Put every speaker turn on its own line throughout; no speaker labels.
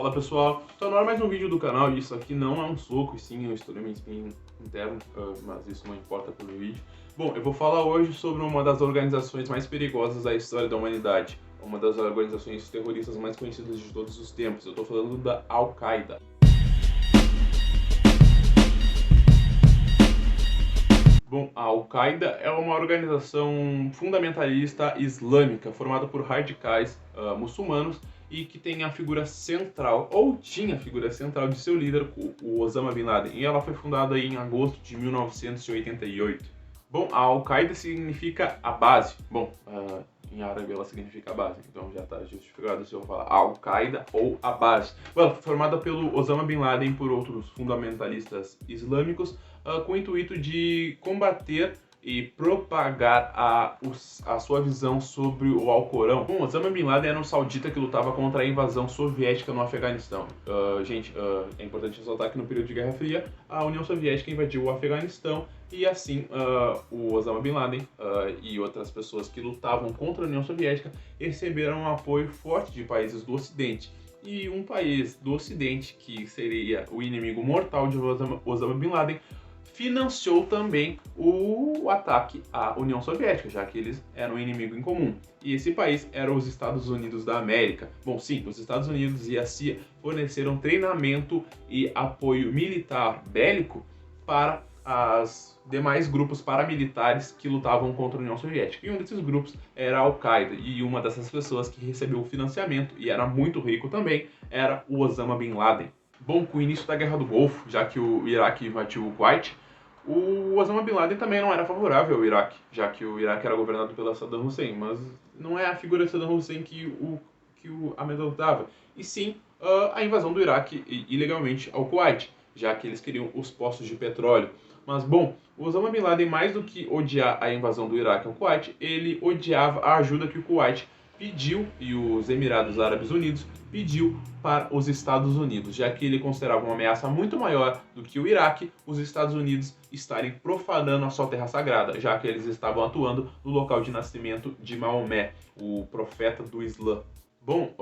Fala pessoal, tô no ar mais um vídeo do canal e isso aqui não é um soco, e sim um estouramento interno, mas isso não importa pelo vídeo. Bom, eu vou falar hoje sobre uma das organizações mais perigosas da história da humanidade, uma das organizações terroristas mais conhecidas de todos os tempos. Eu tô falando da Al-Qaeda. Bom, a Al-Qaeda é uma organização fundamentalista islâmica formada por radicais muçulmanos e que tem a figura central, ou tinha a figura central de seu líder, o Osama Bin Laden. E ela foi fundada em agosto de 1988. Bom, a Al-Qaeda significa a base. Bom, em árabe ela significa a base, então já está justificado se eu falar Al-Qaeda ou a base. Bom, formada pelo Osama Bin Laden e por outros fundamentalistas islâmicos, com o intuito de combater e propagar a sua visão sobre o Alcorão. Bom, Osama Bin Laden era um saudita que lutava contra a invasão soviética no Afeganistão. É importante ressaltar que no período de Guerra Fria, a União Soviética invadiu o Afeganistão e assim o Osama Bin Laden e outras pessoas que lutavam contra a União Soviética receberam um apoio forte de países do Ocidente. E um país do Ocidente, que seria o inimigo mortal de Osama Bin Laden, financiou também o ataque à União Soviética, já que eles eram um inimigo em comum. E esse país era os Estados Unidos da América. Bom, sim, os Estados Unidos e a CIA forneceram treinamento e apoio militar bélico para as demais grupos paramilitares que lutavam contra a União Soviética. E um desses grupos era a Al-Qaeda, e uma dessas pessoas que recebeu o financiamento, e era muito rico também, era o Osama Bin Laden. Bom, com o início da Guerra do Golfo, já que o Iraque invadiu o Kuwait, o Osama Bin Laden também não era favorável ao Iraque, já que o Iraque era governado pelo Saddam Hussein, mas não é a figura de Saddam Hussein que o amedrontava, e sim a invasão do Iraque ilegalmente ao Kuwait, já que eles queriam os poços de petróleo. Mas, bom, o Osama Bin Laden, mais do que odiar a invasão do Iraque ao Kuwait, ele odiava a ajuda que o Kuwait pediu, e os Emirados Árabes Unidos pediu para os Estados Unidos, já que ele considerava uma ameaça muito maior do que o Iraque, os Estados Unidos estarem profanando a sua terra sagrada, já que eles estavam atuando no local de nascimento de Maomé, o profeta do Islã. Bom,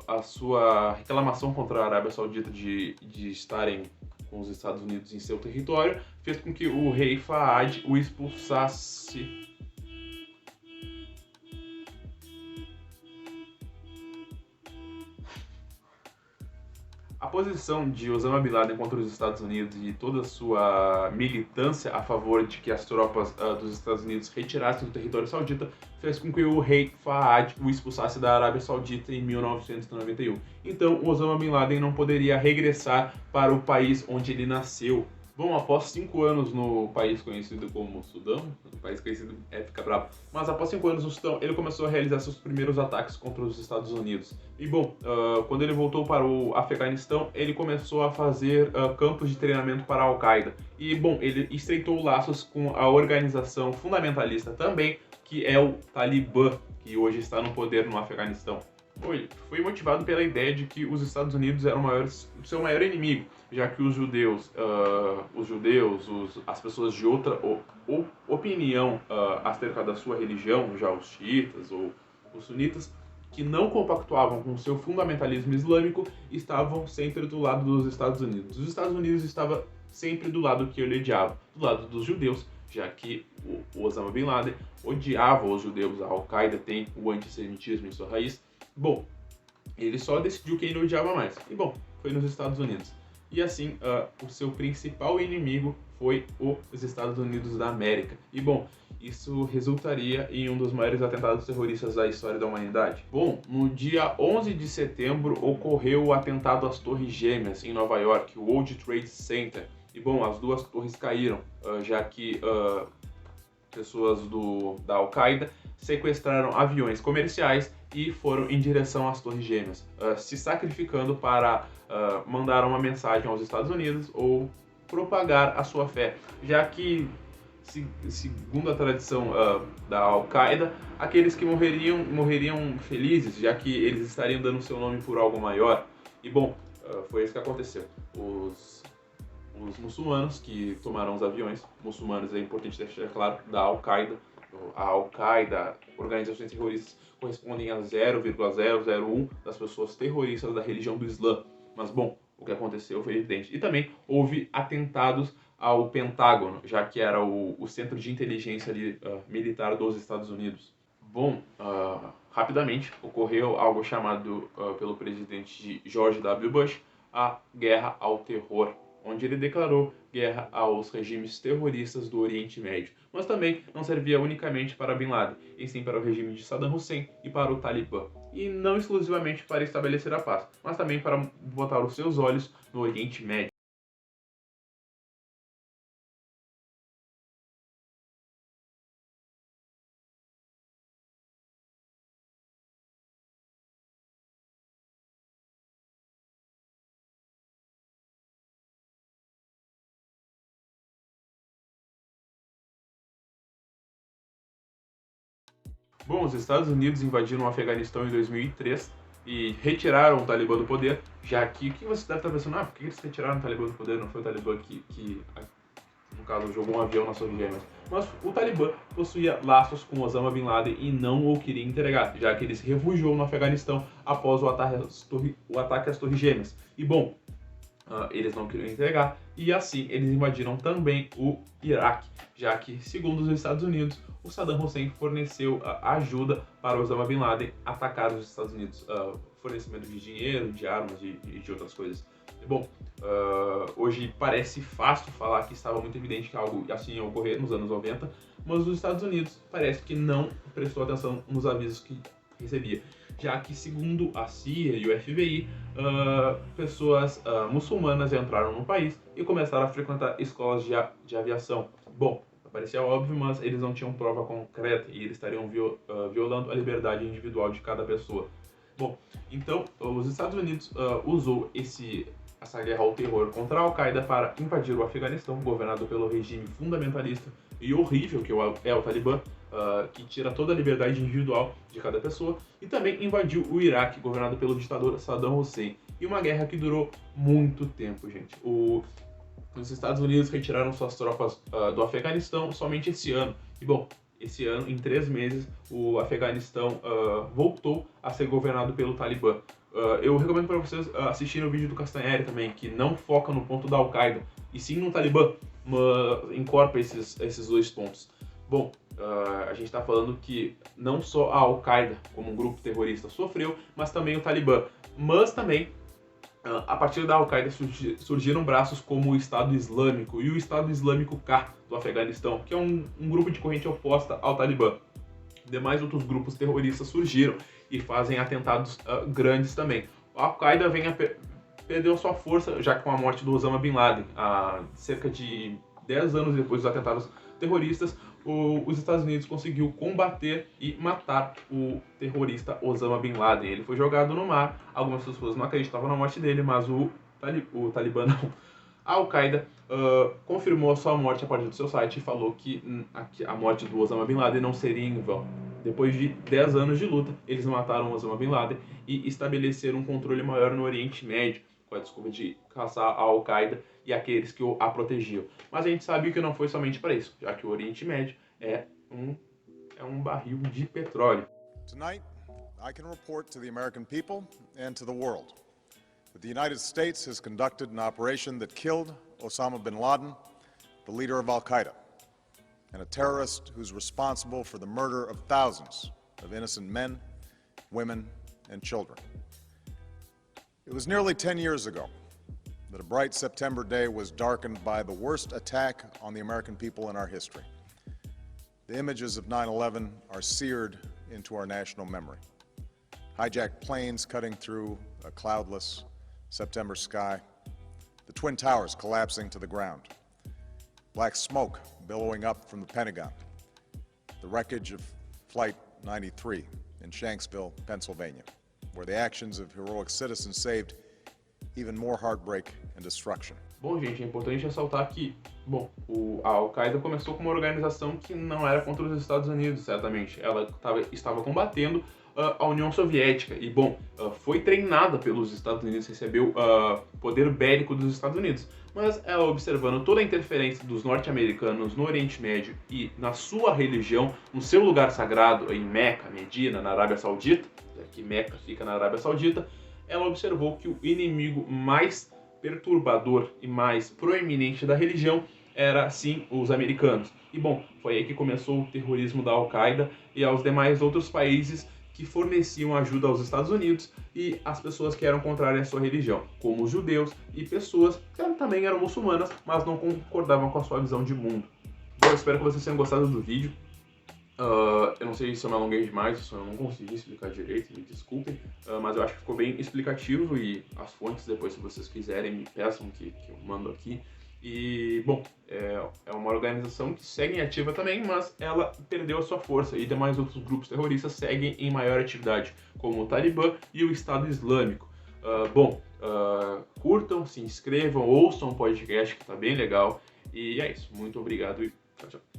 a sua reclamação contra a Arábia Saudita de estarem com os Estados Unidos em seu território fez com que o rei Fahd o expulsasse. A posição de Osama Bin Laden contra os Estados Unidos e toda a sua militância a favor de que as tropas dos Estados Unidos retirassem do território saudita fez com que o rei Fahd o expulsasse da Arábia Saudita em 1991. Então, Osama Bin Laden não poderia regressar para o país onde ele nasceu. Bom, após 5 anos no país conhecido como Sudão, no país conhecido fica bravo, mas após 5 anos no Sudão, ele começou a realizar seus primeiros ataques contra os Estados Unidos. E bom, quando ele voltou para o Afeganistão, ele começou a fazer campos de treinamento para a Al-Qaeda. E bom, ele estreitou laços com a organização fundamentalista também, que é o Talibã, que hoje está no poder no Afeganistão. Foi motivado pela ideia de que os Estados Unidos eram o seu maior inimigo, já que os judeus, as pessoas de outra opinião acerca da sua religião, já os xiitas ou os sunitas, que não compactuavam com o seu fundamentalismo islâmico, estavam sempre do lado dos Estados Unidos. Os Estados Unidos estavam sempre do lado que ele odiava, do lado dos judeus, já que o Osama Bin Laden odiava os judeus, a Al-Qaeda tem o antissemitismo em sua raiz. Bom, ele só decidiu quem ele odiava mais. E bom, foi nos Estados Unidos. E assim, o seu principal inimigo foi os Estados Unidos da América. E bom, isso resultaria em um dos maiores atentados terroristas da história da humanidade. Bom, no dia 11 de setembro ocorreu o atentado às Torres Gêmeas em Nova York, o World Trade Center. E bom, as duas torres caíram, já que pessoas da Al-Qaeda sequestraram aviões comerciais e foram em direção às Torres Gêmeas, se sacrificando para mandar uma mensagem aos Estados Unidos ou propagar a sua fé, já que, segundo a tradição da Al-Qaeda, aqueles que morreriam felizes, já que eles estariam dando seu nome por algo maior. E bom, foi isso que aconteceu. Os muçulmanos que tomaram os aviões, muçulmanos é importante deixar claro, da Al-Qaeda. A Al-Qaeda, organizações terroristas, correspondem a 0,001 das pessoas terroristas da religião do Islã. Mas, bom, o que aconteceu foi evidente. E também houve atentados ao Pentágono, já que era o centro de inteligência ali, militar dos Estados Unidos. Bom, rapidamente ocorreu algo chamado pelo presidente George W. Bush a Guerra ao Terror, onde ele declarou guerra aos regimes terroristas do Oriente Médio. Mas também não servia unicamente para Bin Laden, e sim para o regime de Saddam Hussein e para o Talibã. E não exclusivamente para estabelecer a paz, mas também para botar os seus olhos no Oriente Médio. Bom, os Estados Unidos invadiram o Afeganistão em 2003 e retiraram o Talibã do poder, já que o que você deve estar pensando, por que eles retiraram o Talibã do poder? Não foi o Talibã que no caso, jogou um avião nas Torres Gêmeas. Mas o Talibã possuía laços com Osama Bin Laden e não o queria entregar, já que ele se refugiou no Afeganistão após o ataque às Torres Gêmeas. E bom, eles não queriam entregar, e assim eles invadiram também o Iraque, já que, segundo os Estados Unidos, o Saddam Hussein forneceu ajuda para Osama Bin Laden atacar os Estados Unidos, fornecimento de dinheiro, de armas e de outras coisas. Bom, hoje parece fácil falar que estava muito evidente que algo assim ia ocorrer nos anos 90, mas os Estados Unidos parece que não prestou atenção nos avisos que recebia, já que, segundo a CIA e o FBI, pessoas muçulmanas entraram no país e começaram a frequentar escolas de aviação. Bom, parecia óbvio, mas eles não tinham prova concreta e eles estariam violando a liberdade individual de cada pessoa. Bom, então os Estados Unidos usou essa guerra ao terror contra a Al-Qaeda para invadir o Afeganistão, governado pelo regime fundamentalista e horrível que é o Talibã, que tira toda a liberdade individual de cada pessoa, e também invadiu o Iraque, governado pelo ditador Saddam Hussein. E uma guerra que durou muito tempo, gente. Os Estados Unidos retiraram suas tropas do Afeganistão somente esse ano. E bom, esse ano, em 3 meses, o Afeganistão voltou a ser governado pelo Talibã. Eu recomendo para vocês assistirem o vídeo do Castanhari também, que não foca no ponto da Al-Qaeda, e sim no Talibã, incorpora esses dois pontos. Bom, a gente está falando que não só a Al-Qaeda, como um grupo terrorista, sofreu, mas também o Talibã. Mas também, a partir da Al-Qaeda, surgiram braços como o Estado Islâmico e o Estado Islâmico K do Afeganistão, que é um grupo de corrente oposta ao Talibã. Demais outros grupos terroristas surgiram e fazem atentados grandes também. A Al-Qaeda perdeu sua força já com a morte do Osama Bin Laden. Cerca de 10 anos depois dos atentados terroristas, os Estados Unidos conseguiu combater e matar o terrorista Osama Bin Laden. Ele foi jogado no mar, algumas pessoas não acreditavam na morte dele, mas o Talibã não. A Al-Qaeda confirmou a sua morte a partir do seu site e falou que a morte do Osama Bin Laden não seria em vão. Depois de 10 anos de luta, eles mataram Osama Bin Laden e estabeleceram um controle maior no Oriente Médio, com a desculpa de caçar a Al-Qaeda e aqueles que a protegiam. Mas a gente sabe que não foi somente para isso, já que o Oriente Médio é um barril de petróleo.
Tonight, I can report to the American people and to the world that the United States has conducted an operation that killed Osama bin Laden, the leader of Al-Qaeda, and a terrorist who's responsible for the murder of thousands of innocent men, women, and children. It was nearly 10 years ago that a bright September day was darkened by the worst attack on the American people in our history. The images of 9/11 are seared into our national memory. Hijacked planes cutting through a cloudless September sky, the Twin Towers collapsing to the ground, black smoke billowing up from the Pentagon, the wreckage of Flight 93 in Shanksville, Pennsylvania, where the actions of heroic citizens saved even more heartbreak and destruction.
Bom, gente, é importante ressaltar que, a Al-Qaeda começou como uma organização que não era contra os Estados Unidos, certamente. Ela estava combatendo a União Soviética e, foi treinada pelos Estados Unidos, recebeu poder bélico dos Estados Unidos. Mas ela, observando toda a interferência dos norte-americanos no Oriente Médio e na sua religião, no seu lugar sagrado, em Meca, Medina, na Arábia Saudita, que Meca fica na Arábia Saudita, ela observou que o inimigo mais perturbador e mais proeminente da religião era, sim, os americanos. E, bom, foi aí que começou o terrorismo da Al-Qaeda e aos demais outros países que forneciam ajuda aos Estados Unidos e às pessoas que eram contrárias à sua religião, como os judeus e pessoas que também eram muçulmanas, mas não concordavam com a sua visão de mundo. Bom, eu espero que vocês tenham gostado do vídeo. Eu não sei se eu me alonguei demais, se eu não consegui explicar direito, me desculpem, mas eu acho que ficou bem explicativo e as fontes depois, se vocês quiserem, me peçam que eu mando aqui. E, bom, é uma organização que segue em ativa também, mas ela perdeu a sua força e demais outros grupos terroristas seguem em maior atividade, como o Talibã e o Estado Islâmico. Curtam, se inscrevam, ouçam o podcast que está bem legal. E é isso, muito obrigado e tchau, tchau.